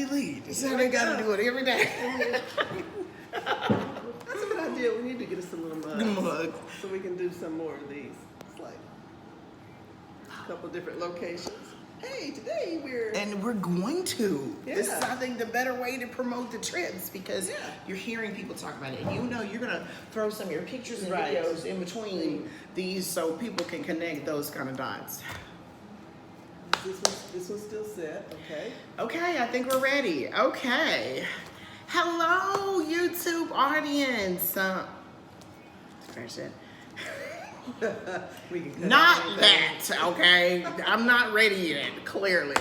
delete. That's how they gotta do it every day. That's a good idea. We need to get us some little mugs. So we can do some more of these. It's like a couple different locations. Hey, today we're going to. Yeah. This is, I think, the better way to promote the trips because you're hearing people talk about it. And you know you're gonna throw some of your pictures and videos in between these so people can connect those kind of dots. This one's still set, okay? Okay, I think we're ready. Okay. Hello, YouTube audience. Scratch that. We can Not that, okay? I'm not ready yet, clearly.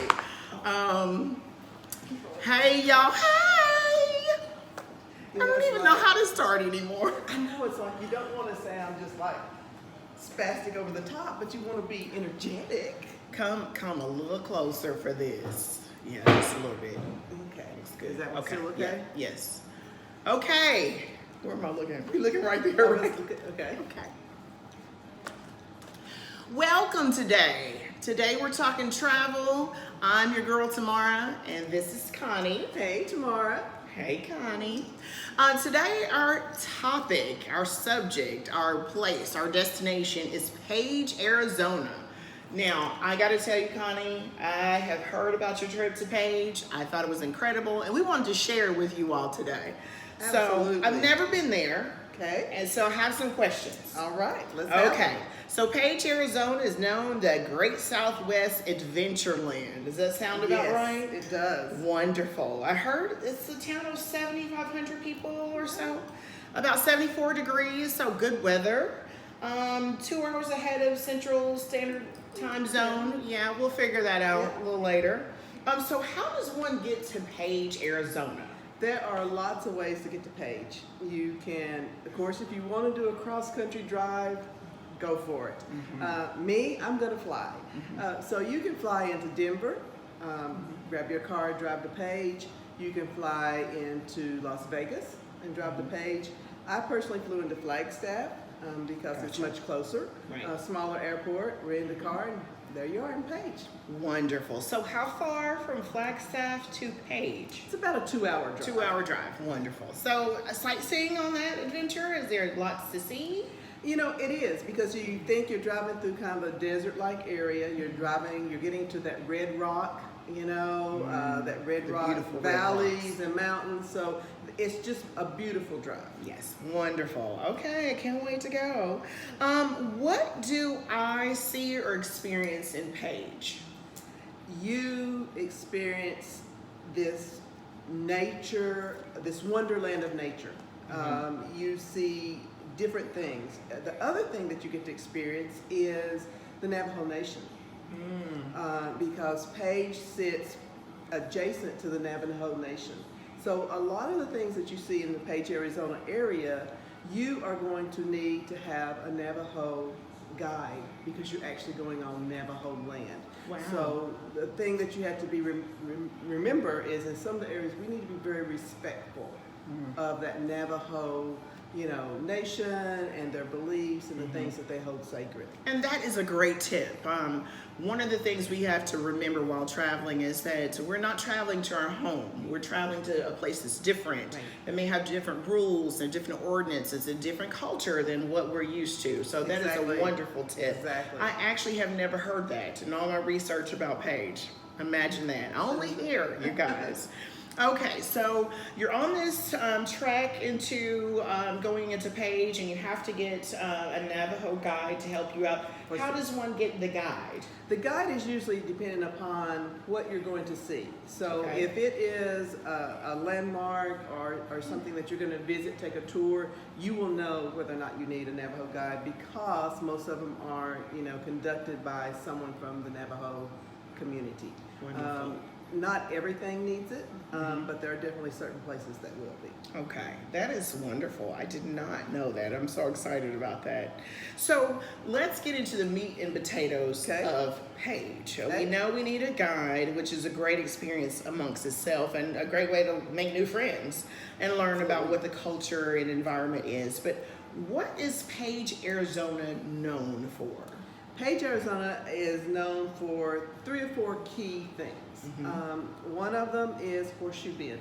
Hey, y'all, hey! I don't even know how to start anymore. I know, it's like you don't want to sound just like spastic over the top, but you want to be energetic. Come a little closer for this. Yeah, just a little bit. Okay. That's good. Is that one okay. still okay? Yeah. Yes. Okay. Where am I looking? We're looking right there. Right? Okay. Okay. Welcome today. Today we're talking travel. I'm your girl Tamara, and this is Connie. Hey, Tamara. Hey, Connie. Today our topic, our subject, our place, our destination is Page, Arizona. Now, I got to tell you, Connie, I have heard about your trip to Page. I thought it was incredible, and we wanted to share it with you all today. Absolutely. So, I've never been there. Okay. And so I have some questions. All right. Let's have Okay. them. So Page, Arizona is known the Great Southwest Adventureland. Does that sound about right? It does. Wonderful. I heard it's a town of 7,500 people or so. About 74 degrees, so good weather. 2 hours ahead of Central Standard Time Zone. Yeah, we'll figure that out a little later. So how does one get to Page, Arizona? There are lots of ways to get to Page. You can, of course, if you want to do a cross-country drive, go for it. Me, I'm going to fly. So you can fly into Denver, grab your car, drive to Page. You can fly into Las Vegas and drive to Page. I personally flew into Flagstaff because it's much closer. Right. Smaller airport, rent a car, and there you are in Page. Wonderful. So how far from Flagstaff to Page? It's about a 2-hour drive. 2-hour drive. Wonderful. So sightseeing on that adventure, is there lots to see? You know, it is, because you think you're driving through kind of a desert-like area. You're getting to that red rock, you know, that red rock valleys and mountains. So it's just a beautiful drive. Yes, wonderful. Okay, I can't wait to go. What do I see or experience in Page? You experience this nature, this wonderland of nature. You see different things. The other thing that you get to experience is the Navajo Nation. Because Page sits adjacent to the Navajo Nation. So a lot of the things that you see in the Page, Arizona area, you are going to need to have a Navajo guide because you're actually going on Navajo land. Wow. So the thing that you have to be remember is in some of the areas we need to be very respectful of that Navajo, you know, nation and their beliefs and the things that they hold sacred. And that is a great tip. One of the things we have to remember while traveling is that we're not traveling to our home. We're traveling to a place that's different. Right. That may have different rules and different ordinances, a different culture than what we're used to. So that is a wonderful tip. Exactly. I actually have never heard that in all my research about Page. Imagine that. Only here, you guys. Okay, so you're on this trek into going into Page, and you have to get a Navajo guide to help you out. How does one get the guide? The guide is usually dependent upon what you're going to see. So Okay. if it is a landmark or something that you're going to visit, take a tour, you will know whether or not you need a Navajo guide because most of them are, you know, conducted by someone from the Navajo community. Wonderful. Not everything needs it, but there are definitely certain places that will be. Okay, that is wonderful. I did not know that. I'm so excited about that. So let's get into the meat and potatoes of Page. We know we need a guide, which is a great experience amongst itself and a great way to make new friends and learn about what the culture and environment is. But what is Page, Arizona known for? Page, Arizona is known for 3 or 4 key things. One of them is Horseshoe Bend.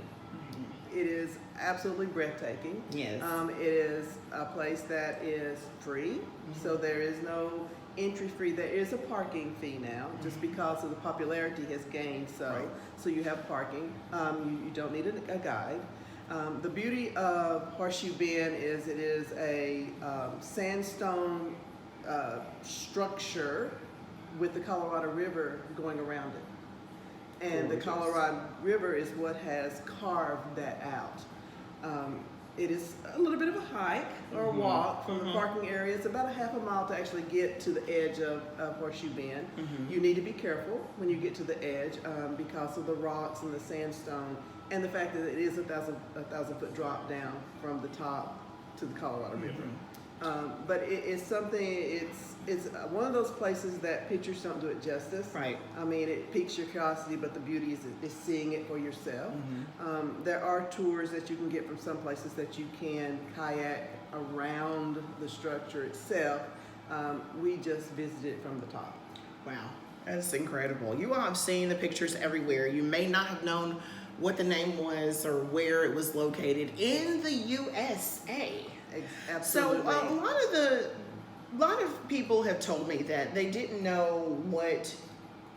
It is absolutely breathtaking. Yes. It is a place that is free, so there is no entry fee. There is a parking fee now, just because of the popularity has gained. So you have parking. You don't need a guide. The beauty of Horseshoe Bend is it is a sandstone structure with the Colorado River going around it. And the Colorado River is what has carved that out. It is a little bit of a hike or a walk from the parking area. It's about a half a mile to actually get to the edge of Horseshoe Bend. You need to be careful when you get to the edge because of the rocks and the sandstone and the fact that it is a 1,000-foot drop down from the top to the Colorado River. But it's something, it's one of those places that pictures don't do it justice. Right. I mean, it piques your curiosity, but the beauty is seeing it for yourself. There are tours that you can get from some places that you can kayak around the structure itself. We just visited from the top. Wow, that's incredible. You all have seen the pictures everywhere. You may not have known what the name was or where it was located in the USA. Absolutely. So a lot of people have told me that they didn't know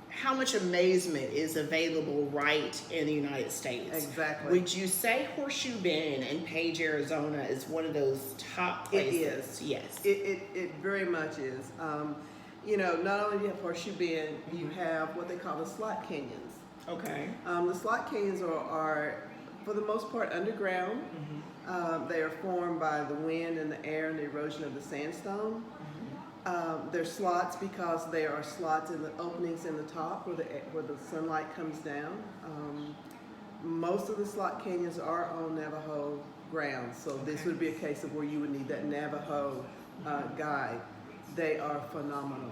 how much amazement is available right in the United States. Exactly. Would you say Horseshoe Bend and Page, Arizona is one of those top places? It is. Yes. It very much is. You know, not only do you have Horseshoe Bend, you have what they call the slot canyons. Okay. The slot canyons are for the most part underground. They are formed by the wind and the air and the erosion of the sandstone. They're slots because there are slots in the openings in the top where the sunlight comes down. Most of the slot canyons are on Navajo ground, so this would be a case of where you would need that Navajo guide. They are phenomenal.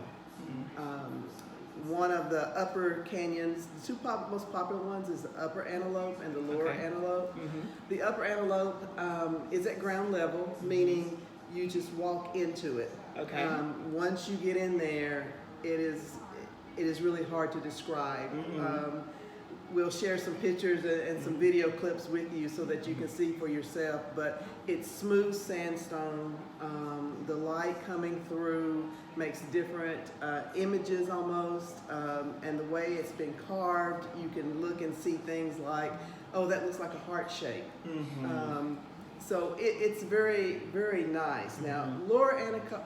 One of the upper canyons, the two most popular ones is the upper antelope and the lower antelope. The upper antelope is at ground level, meaning you just walk into it. Okay. Once you get in there, it is really hard to describe. We'll share some pictures and some video clips with you so that you can see for yourself, but it's smooth sandstone. The light coming through makes different images almost, and the way it's been carved, you can look and see things like, oh, that looks like a heart shape. So it's very, very nice. Now, Lower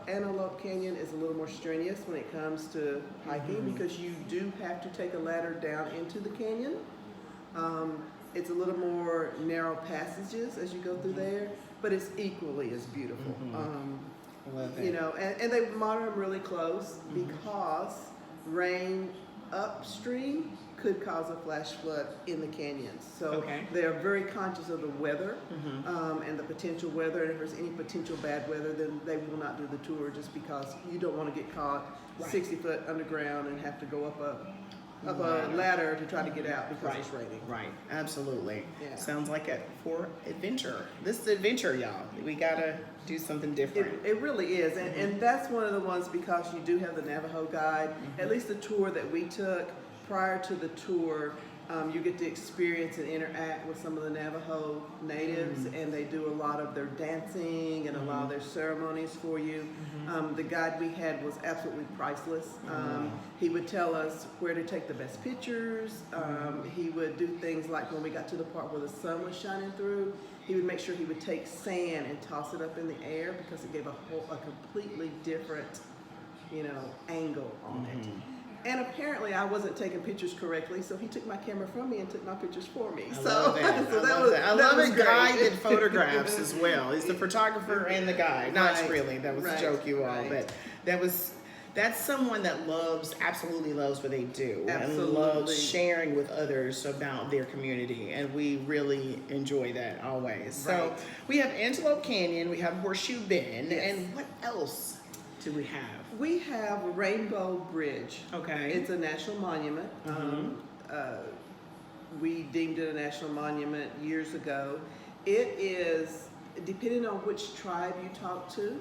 Antelope Canyon is a little more strenuous when it comes to hiking because you do have to take a ladder down into the canyon. It's a little more narrow passages as you go through there, but it's equally as beautiful. Love it. You know, and they monitor them really close because rain upstream could cause a flash flood in the canyons. So they are very conscious of the weather and the potential weather. And if there's any potential bad weather, then they will not do the tour just because you don't want to get caught 60 foot underground and have to go up a ladder to try to get out because it's raining. Right, absolutely. Yeah. Sounds like it for adventure. This is adventure, y'all. We gotta do something different. It really is, and that's one of the ones because you do have the Navajo guide. At least the tour that we took prior to the tour, you get to experience and interact with some of the Navajo natives, and they do a lot of their dancing and a lot of their ceremonies for you. The guide we had was absolutely priceless. He would tell us where to take the best pictures. He would do things like when we got to the part where the sun was shining through, he would make sure he would take sand and toss it up in the air because it gave a completely different, angle on it. And apparently I wasn't taking pictures correctly, so he took my camera from me and took my pictures for me. I love that. I love a guy that photographs as well. He's the photographer and the guy. Not really, that was a joke, you all. But that's someone that absolutely loves what they do and loves sharing with others about their community, and we really enjoy that always. So we have Antelope Canyon, we have Horseshoe Bend, and what else do we have? We have Rainbow Bridge. Okay. It's a national monument. We deemed it a national monument years ago. It is depending on which tribe you talk to,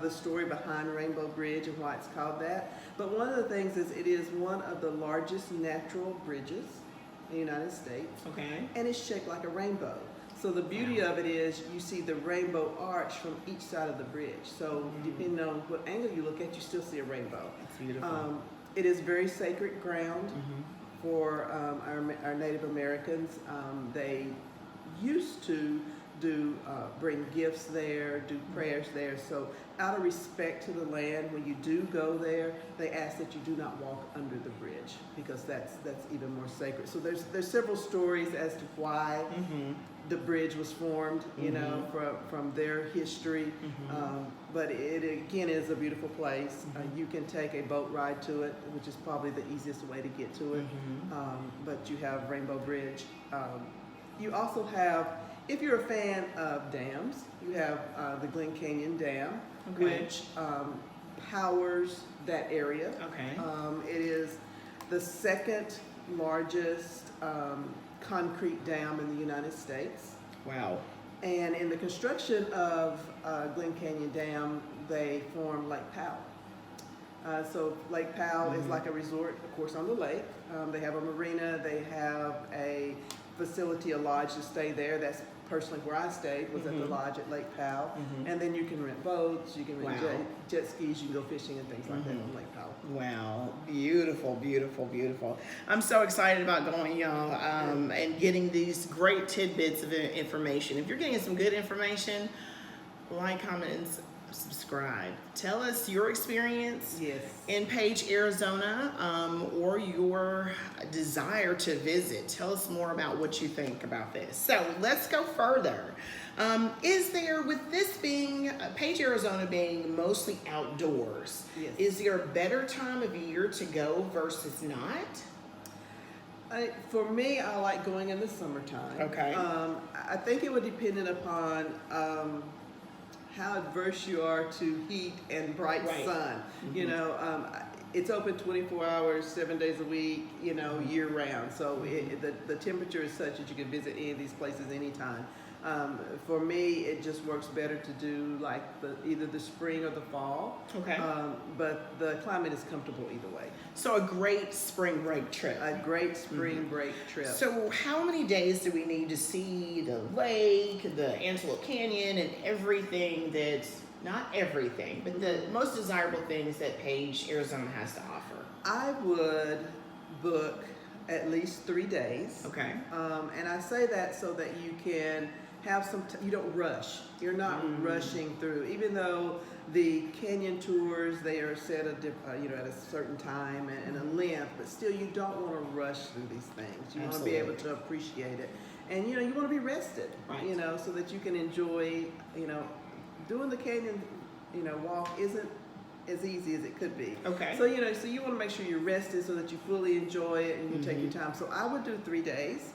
the story behind Rainbow Bridge and why it's called that. But one of the things is it is one of the largest natural bridges in the United States. Okay. And it's shaped like a rainbow. So the beauty of it is you see the rainbow arch from each side of the bridge. So depending on what angle you look at, you still see a rainbow. That's beautiful. It is very sacred ground for our Native Americans. They used to bring gifts there, do prayers there. So out of respect to the land, when you do go there, they ask that you do not walk under the bridge because that's even more sacred. So there's several stories as to why the bridge was formed, you know, from their history. But it again is a beautiful place. You can take a boat ride to it, which is probably the easiest way to get to it. But you have Rainbow Bridge. You also have, if you're a fan of dams, you have the Glen Canyon Dam, which powers that area. It is the second largest concrete dam in the United States. Wow. And in the construction of Glen Canyon Dam, they formed Lake Powell. So Lake Powell is like a resort, of course, on the lake. They have a marina, they have a facility, a lodge to stay there. That's personally where I stayed, was at the lodge at Lake Powell. And then you can rent boats, you can rent jet skis, you can go fishing and things like that from Lake Powell. Wow, beautiful, beautiful, beautiful. I'm so excited about going, y'all, and getting these great tidbits of information. If you're getting some good information, like, comment, and subscribe. Tell us your experience in Page, Arizona, or your desire to visit. Tell us more about what you think about this. So let's go further. Is there, with this being, Page, Arizona being mostly outdoors, is there a better time of year to go versus not? For me, I like going in the summertime. Okay. I think it would depend upon how adverse you are to heat and bright sun. You know, it's open 24 hours, 7 days a week, you know, year round. So the temperature is such that you can visit any of these places anytime. For me, it just works better to do like either the spring or the fall. But the climate is comfortable either way. So a great spring break trip. A great spring break trip. So how many days do we need to see the lake, the Antelope Canyon, and everything that's, not everything, but the most desirable things that Page, Arizona has to offer? I would book at least 3 days. And I say that so that you can have some, you don't rush. You're not rushing through, even though the canyon tours, they are set at a certain time and a length, but still you don't want to rush through these things. You want to be able to appreciate it. And you know, you want to be rested, you know, so that you can enjoy, you know, doing the canyon, you know, walk isn't as easy as it could be. So, you know, so you want to make sure you're rested so that you fully enjoy it and you take your time. So I would do 3 days.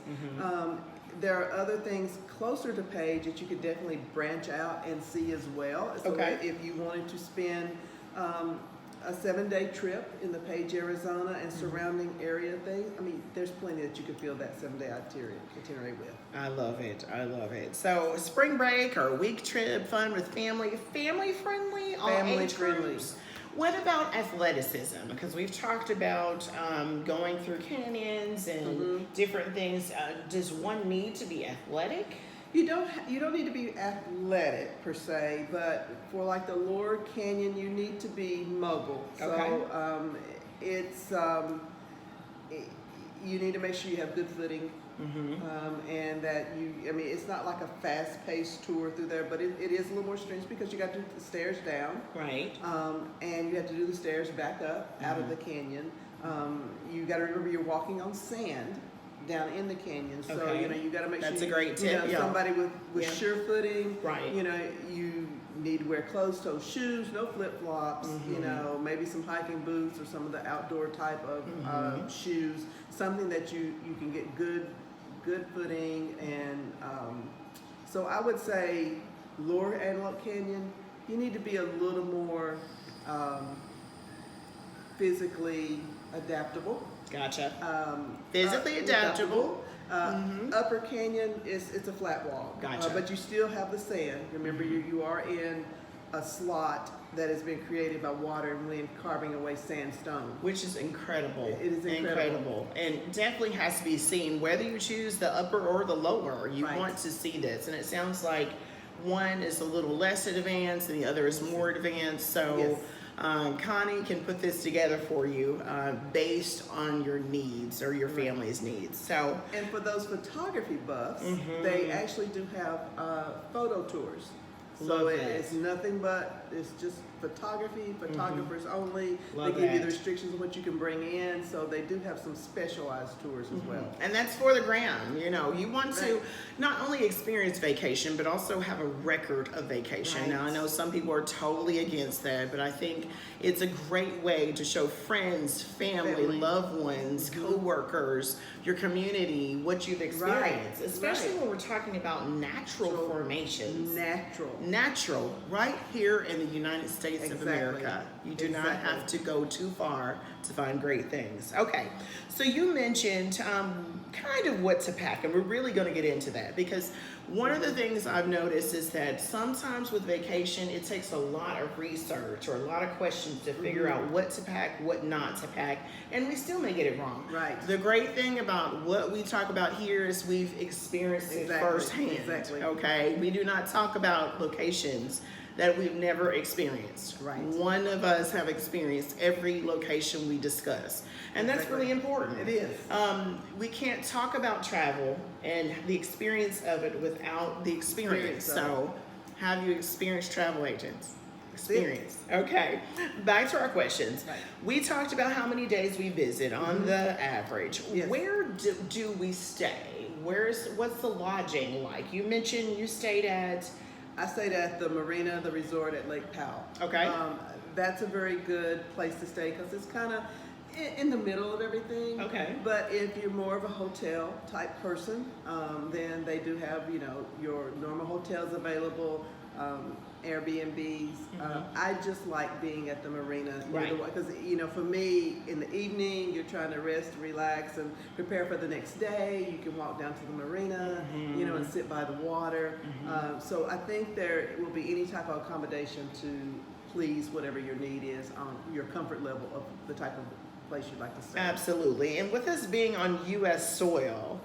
There are other things closer to Page that you could definitely branch out and see as well. So if you wanted to spend a 7-day trip in the Page, Arizona and surrounding area things, I mean, there's plenty that you could fill that 7-day itinerary with. I love it. I love it. So spring break or a week trip, fun with family, family friendly, all age groups. What about athleticism? Because we've talked about going through canyons and different things. Does one need to be athletic? You don't need to be athletic per se, but for like the Lower Canyon, you need to be mobile. So you need to make sure you have good footing. And that I mean, it's not like a fast-paced tour through there, but it is a little more strenuous because you got to do the stairs down. And you have to do the stairs back up out of the canyon. You got to remember you're walking on sand down in the canyon, so you know you got to make sure that's a great tip. You know, somebody with sure footing. Right. You know, you need to wear closed-toe shoes, no flip-flops. You know, maybe some hiking boots or some of the outdoor type of shoes. Something that you can get good footing, and so I would say Lower Antelope Canyon, you need to be a little more physically adaptable. Physically adaptable. Upper Canyon it's a flat wall, Gotcha. but you still have the sand. Remember, you are in a slot that has been created by water and wind carving away sandstone. Which is incredible. It is incredible. And definitely has to be seen. Whether you choose the upper or the lower, you Right. want to see this. And it sounds like one is a little less advanced and the other is more advanced. So Yes. Connie can put this together for you based on your needs or your family's needs. So And for those photography buffs, they actually do have photo tours. So Love it's that. nothing but, it's just photography, photographers only. Love they give you that. the restrictions of what you can bring in, so they do have some specialized tours as well. And that's for the gram. You know, you want to Right. not only experience vacation, but also have a record of vacation. Right. Now, I know some people are totally against that, but I think it's a great way to show friends, family. Loved ones, co-workers, your community, what you've experienced, especially Right. when we're talking about natural formations. Natural, right here in the United States of Exactly. America. You do not Exactly. have to go too far to find great things. Okay, so you mentioned kind of what to pack, and we're really going to get into that because one of the things I've noticed is that sometimes with vacation, it takes a lot of research or a lot of questions to figure out what to pack, what not to pack, and we still may get it wrong. Right. The great thing about what we talk about here is we've experienced it Exactly. firsthand. Exactly. Okay, we do not talk about locations that we've never experienced. Right. One of us have experienced every location we discuss. And that's Exactly. really important. It is. We can't talk about travel and the experience of it without the experience. Experience of So, have you experienced travel agents? it. Experience. Okay. Back to our questions. Right. We talked about how many days we visit on the average. Yes. Where do we stay? What's the lodging like? You mentioned you stayed at. I stayed at the marina, the resort at Lake Powell. Okay. That's a very good place to stay because it's kind of in the middle of everything. Okay. But if you're more of a hotel type person, then they do have, your normal hotels available, Airbnbs. I just like being at the marina. Right. Because, for me, in the evening, you're trying to rest, relax, and prepare for the next day. You can walk down to the marina, and sit by the water. So I think there will be any type of accommodation to please whatever your need is on your comfort level of the type of place you'd like to stay. Absolutely. And with us being on U.S. soil,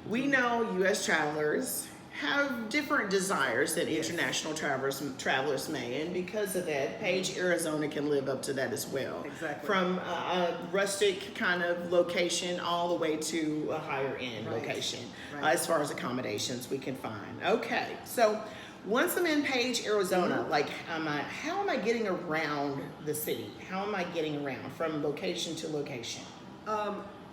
we know U.S. travelers have different desires than international travelers may, and because of that, Page, Arizona can live up to that as well. Exactly. From a rustic kind of location all the way to a higher end Right. location, Right. as far as accommodations we can find. Okay, so once I'm in Page, Arizona, like, how am I getting around the city? How am I getting around from location to location?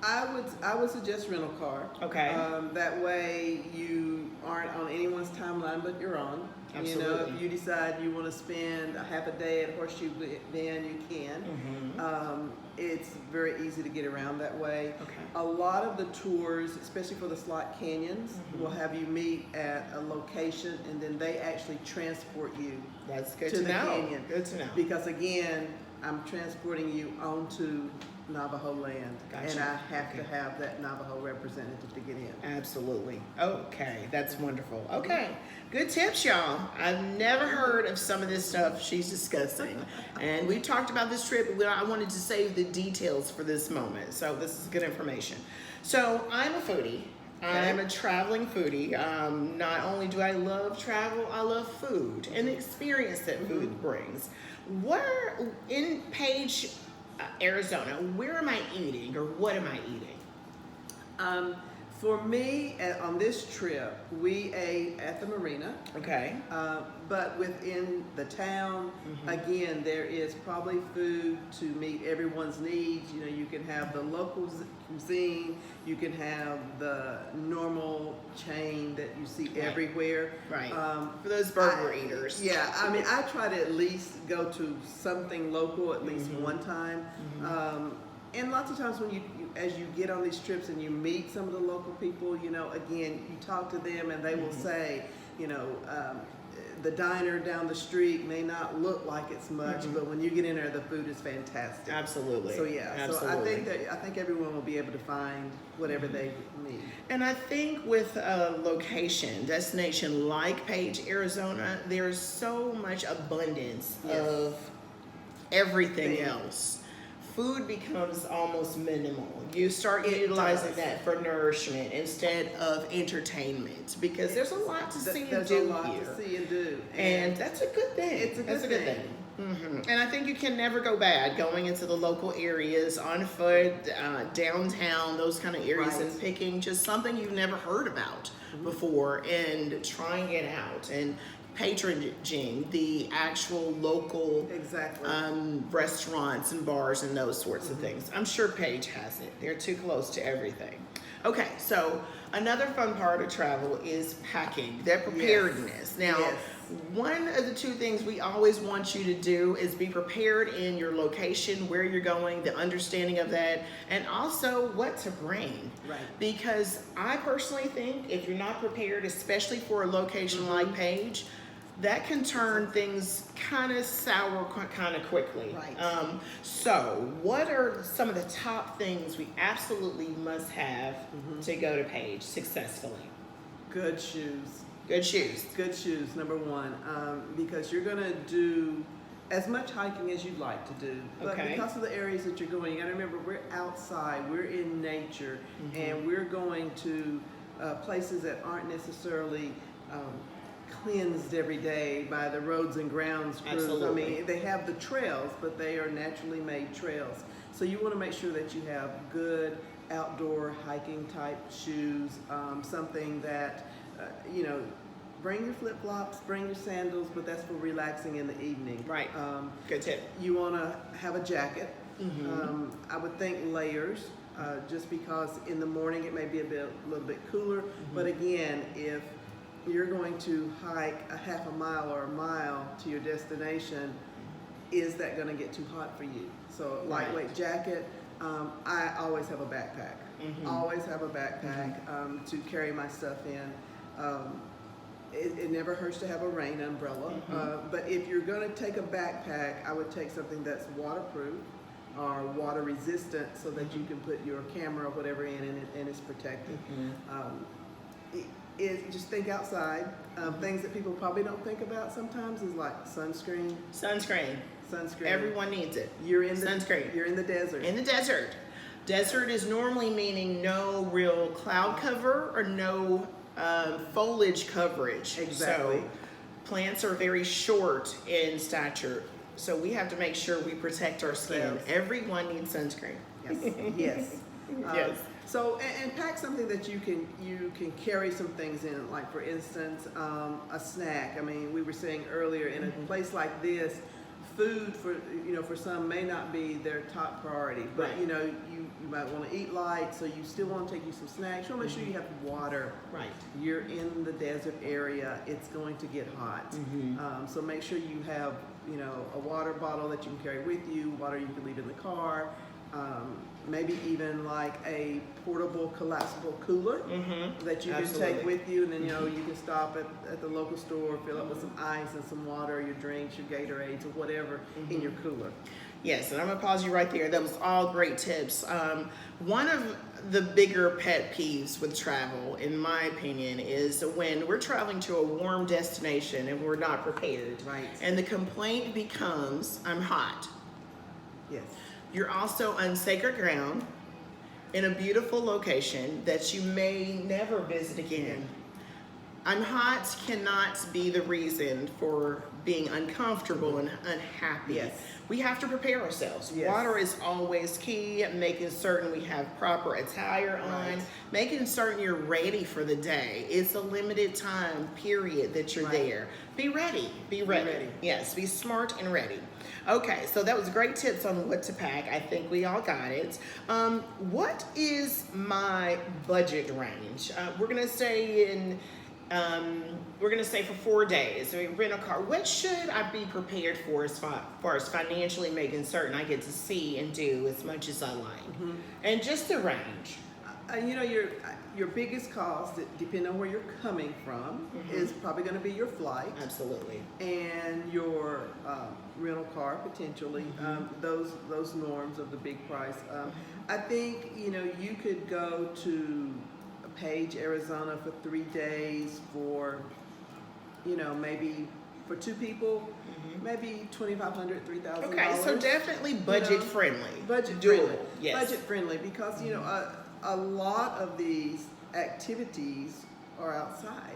I would suggest rental car. Okay. That way you aren't on anyone's timeline but you're on. Absolutely. If you decide you want to spend a half a day at Horseshoe Bend, you can. It's very easy to get around that way. Okay. A lot of the tours, especially for the slot canyons, will have you meet at a location and then they actually transport you That's good to to the know. canyon. Good to know. Because again, I'm transporting you onto Navajo land, Gotcha. and I have Okay. to have that Navajo representative to get in. Absolutely. Okay, that's wonderful. Okay, good tips, y'all. I've never heard of some of this stuff she's discussing. And we talked about this trip, but I wanted to save the details for this moment. So this is good information. So I'm a foodie. I'm a traveling foodie. Not only do I love travel, I love food and the experience that food brings. Where in Page, Arizona, where am I eating or what am I eating? For me, on this trip, we ate at the marina. Okay. But within the town, again, there is probably food to meet everyone's needs. You can have the local cuisine, you can have the normal chain that you see Right. everywhere. Right. For those burger I- eaters. Yeah, I try to at least go to something local at least one time. And lots of times when as you get on these trips and you meet some of the local people, again, you talk to them and they will say, the diner down the street may not look like it's much, but when you get in there, the food is fantastic. Absolutely. So yeah, absolutely. so I think everyone will be able to find whatever they need. And I think with a destination like Page, Arizona, there's so much abundance of everything else. Food becomes almost minimal. You start utilizing that for nourishment instead of entertainment, because there's a lot to see and There's do a lot here. to see and do. And that's a good thing. It's a good thing. And I think you can never go bad going into the local areas on foot, downtown, those kind of areas, and picking just something you've never heard about before and trying it out and patronaging the actual local restaurants and bars and those sorts of things. I'm sure Paige has it. They're too close to everything. Okay, so another fun part of travel is packing, that preparedness. Now, one of the two things we always want you to do is be prepared in your location, where you're going, the understanding of that, and also what to bring. Right. Because I personally think if you're not prepared, especially for a location like Page, that can turn things kind of sour kind of quickly. Right. So what are some of the top things we absolutely must have to go to Page successfully? Good shoes. Good shoes. Good shoes, number one, because you're going to do as much hiking as you'd like to do. But because of the areas that you're going, you got to remember we're outside, we're in nature, and we're going to places that aren't necessarily cleansed every day by the roads and grounds crews. Absolutely. I mean, they have the trails, but they are naturally made trails. So you want to make sure that you have good outdoor hiking type shoes, something that, bring your flip-flops, bring your sandals, but that's for relaxing in the evening. Right. Good tip. You want to have a jacket. I would think layers, just because in the morning it may be a little bit cooler. But again, if you're going to hike a half a mile or a mile to your destination, is that going to get too hot for you? So lightweight jacket. I always have a backpack. Always have a backpack to carry my stuff in. It never hurts to have a rain umbrella. But if you're going to take a backpack, I would take something that's waterproof or water resistant, so that you can put your camera or whatever in and it's protected. Just think outside. Things that people probably don't think about sometimes is like sunscreen. Sunscreen. Everyone needs it. You're in sunscreen. You're in the desert. In the desert. Desert is normally meaning no real cloud cover or no foliage coverage. Exactly. So plants are very short in stature. So we have to make sure we protect our skin. Everyone needs sunscreen. Yes. Yes. So, and pack something that you can carry some things in, like for instance, a snack. I mean, we were saying earlier, in a place like this, food for some may not be their top priority, but you might want to eat light, so you still want to take you some snacks. You want to make sure you have water. Right. You're in the desert area; it's going to get hot. So make sure you have a water bottle that you can carry with you, water you can leave in the car. Maybe even like a portable collapsible cooler that you can take with you, and then you can stop at the local store, fill up with some ice and some water, your drinks, your Gatorades, or whatever in your cooler. Yes, and I'm gonna pause you right there. That was all great tips. One of the bigger pet peeves with travel, in my opinion, is when we're traveling to a warm destination and we're not prepared. Right. And the complaint becomes, I'm hot. Yes. You're also on sacred ground in a beautiful location that you may never visit again. I'm hot cannot be the reason for being uncomfortable and unhappy. Yes. We have to prepare ourselves. Yes. Water is always key, making certain we have proper attire on, making certain you're ready for the day. It's a limited time period that you're there. Be ready. Be ready. Yes, be smart and ready. Okay, so that was great tips on what to pack. I think we all got it. What is my budget range? We're gonna stay in. We're gonna stay for 4 days. So we rent a car. What should I be prepared for as far as financially making certain I get to see and do as much as I like? And just the range. Your biggest cost, depending on where you're coming from, is probably going to be your flight. Absolutely. And your rental car potentially. Those norms of the big price. I think you could go to Page, Arizona for 3 days for maybe for 2 people, maybe $2,500, $3,000. Okay, so definitely budget friendly. Budget doable. friendly. Yes. Budget friendly because a lot of these activities are outside.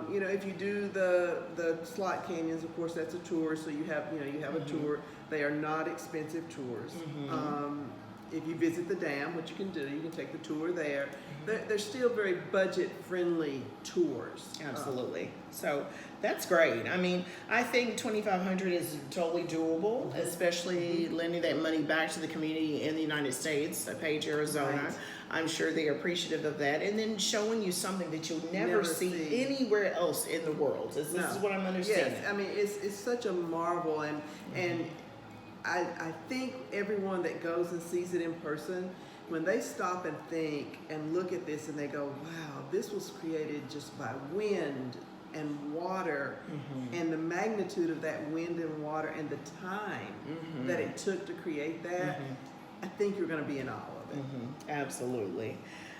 If you do the slot canyons, of course that's a tour, so you have a tour. They are not expensive tours. If you visit the dam, which you can do, you can take the tour there. They're still very budget friendly tours. Absolutely. So that's great. I mean, I think $2,500 is totally doable, especially lending that money back to the community in the United States, Page, Arizona. Right. I'm sure they're appreciative of that. And then showing you something that you'll never see anywhere else in the world. This is what I'm understanding. Yes, I mean, it's such a marvel, and I think everyone that goes and sees it in person, when they stop and think and look at this and they go, wow, this was created just by wind and water, and the magnitude of that wind and water and the time that it took to create that, I think you're going to be in awe of it. Absolutely.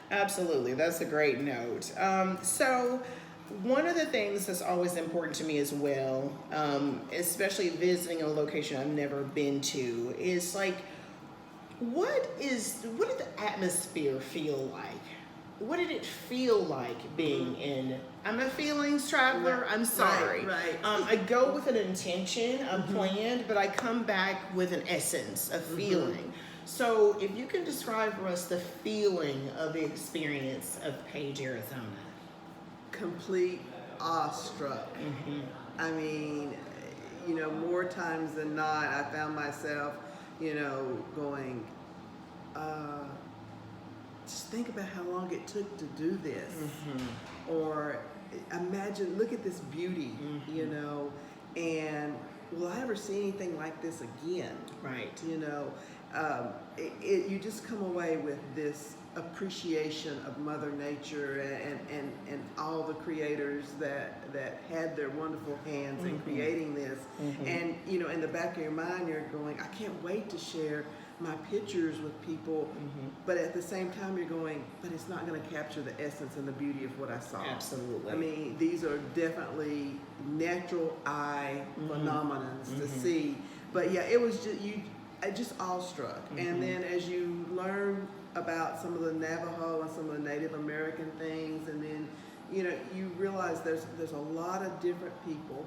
Absolutely. That's a great note. So one of the things that's always important to me as well, especially visiting a location I've never been to, is like, what did the atmosphere feel like? What did it feel like being in? I'm a feelings traveler. I'm sorry. Right. I go with an intention, a plan, but I come back with an essence, a feeling. So if you can describe for us the feeling of the experience of Page, Arizona. Complete awestruck. I mean, more times than not, I found myself, going, just think about how long it took to do this. Or imagine, look at this beauty, and will I ever see anything like this again? Right. You just come away with this appreciation of Mother Nature and all the creators that had their wonderful hands in creating this. And in the back of your mind you're going, I can't wait to share my pictures with people, but at the same time you're going, but it's not going to capture the essence and the beauty of what I saw. Absolutely. I mean, these are definitely natural eye phenomenons to see. But yeah, it was just awestruck. And then as you learn about some of the Navajo and some of the Native American things, and then you realize there's a lot of different people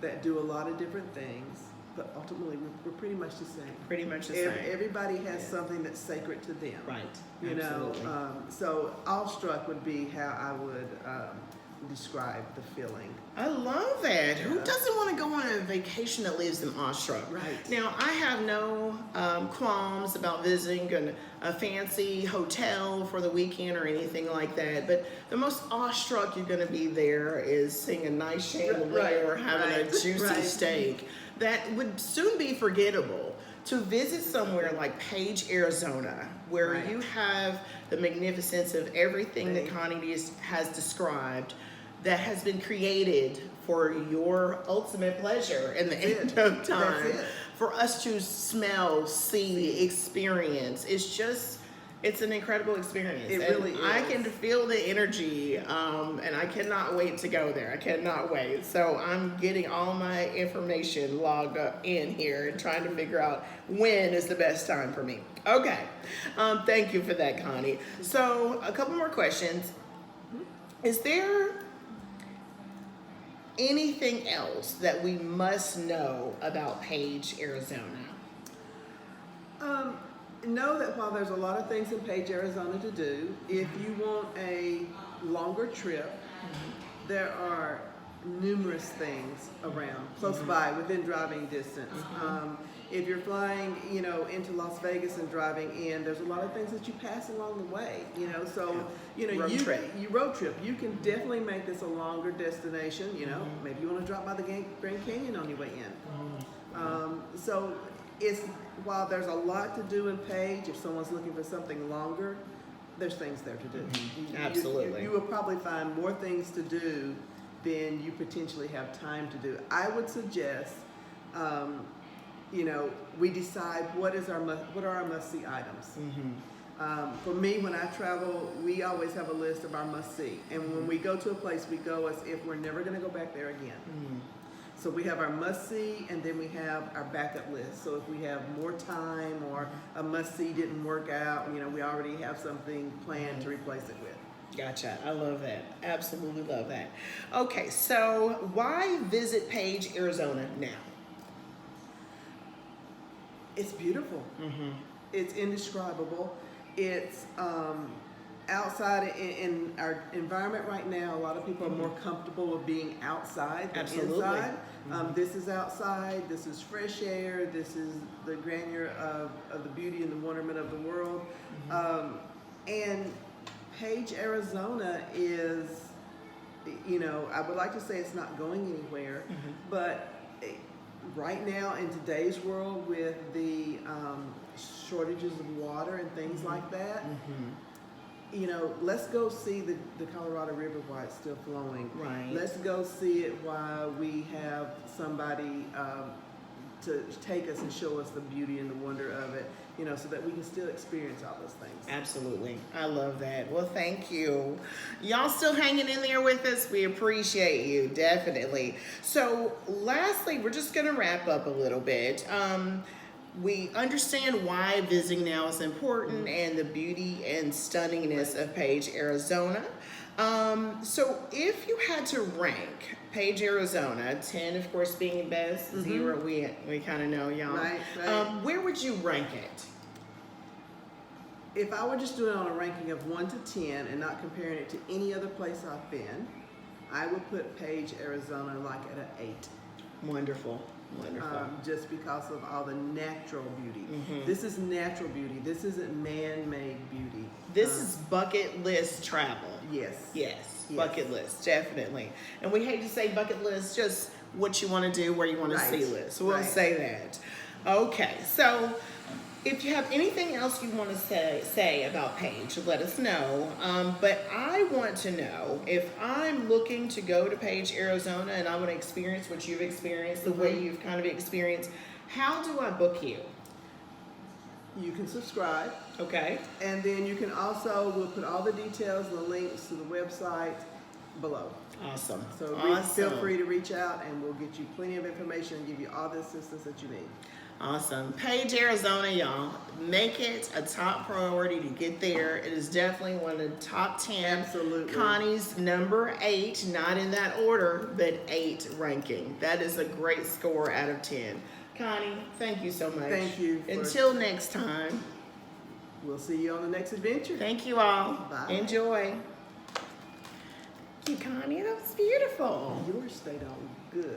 that do a lot of different things, but ultimately we're pretty much the same. Pretty much the same. Everybody has something that's sacred to them. Right. Absolutely. So awestruck would be how I would describe the feeling. I love that. Who doesn't want to go on a vacation that leaves them awestruck? Right. Now, I have no qualms about visiting a fancy hotel for the weekend or anything like that, but the most awestruck you're going to be there is seeing a nice chandelier or having a juicy steak. That would soon be forgettable. To visit somewhere like Page, Arizona, where you have the magnificence of everything that Connie has described, that has been created for your ultimate pleasure in the end of time, for us to smell, see, experience. It's an incredible experience. It really is. I can feel the energy, and I cannot wait to go there. I cannot wait. So I'm getting all my information logged up in here and trying to figure out when is the best time for me. Okay. Thank you for that, Connie. So a couple more questions. Is there anything else that we must know about Page, Arizona? Know that while there's a lot of things in Page, Arizona to do, if you want a longer trip, there are numerous things around, close by, within driving distance. If you're flying, into Las Vegas and driving in, there's a lot of things that you pass along the way, so, you road trip. You can definitely make this a longer destination, maybe you want to drop by the Grand Canyon on your way in. So it's, while there's a lot to do in Page, if someone's looking for something longer, there's things there to do. Absolutely. You will probably find more things to do than you potentially have time to do. I would suggest, you know, we decide what are our must-see items. For me, when I travel, we always have a list of our must-see. And when we go to a place, we go as if we're never going to go back there again. So we have our must-see, and then we have our backup list. So if we have more time or a must-see didn't work out, you know, we already have something planned to replace it with. Gotcha. I love that. Absolutely love that. Okay, so why visit Page, Arizona now? It's beautiful. It's indescribable. It's outside in our environment right now. A lot of people are more comfortable with being outside than inside. This is outside. This is fresh air. This is the grandeur of the beauty and the wonderment of the world. And Page, Arizona is, you know, I would like to say it's not going anywhere, but right now in today's world with the shortages of water and things like that, you know, let's go see the Colorado River while it's still flowing. Right. Let's go see it while we have somebody to take us and show us the beauty and the wonder of it, you know, so that we can still experience all those things. Absolutely. I love that. Well, thank you. Y'all still hanging in there with us? We appreciate you, definitely. So lastly, we're just going to wrap up a little bit. We understand why visiting now is important and the beauty and stunningness of Page, Arizona. So if you had to rank Page, Arizona, 10 of course being best, 0 we kind of know, y'all. Right. Where would you rank it? If I were just doing it on a ranking of 1 to 10 and not comparing it to any other place I've been, I would put Page, Arizona like at an 8. Wonderful. Wonderful. Just because of all the natural beauty. This is natural beauty. This isn't man-made beauty. This is bucket list travel. Yes. Bucket list, definitely. And we hate to say bucket list, just what you want to do, where you want to see list. So we'll say that. Okay, so if you have anything else you want to say about Page, let us know. But I want to know, if I'm looking to go to Page, Arizona, and I want to experience what you've experienced, the way you've kind of experienced, how do I book you? You can subscribe. Okay. And then you can also, we'll put all the details and the links to the website below. Awesome. So feel free to reach out and we'll get you plenty of information and give you all the assistance that you need. Awesome. Page, Arizona, y'all. Make it a top priority to get there. It is definitely one of the top 10. Absolutely. Connie's number 8, not in that order, but 8 ranking. That is a great score out of 10. Connie, thank you so much. Thank you. Until next time. We'll see you on the next adventure. Thank you all. Bye. Enjoy. Thank you, Connie. That was beautiful. Yours stayed on good.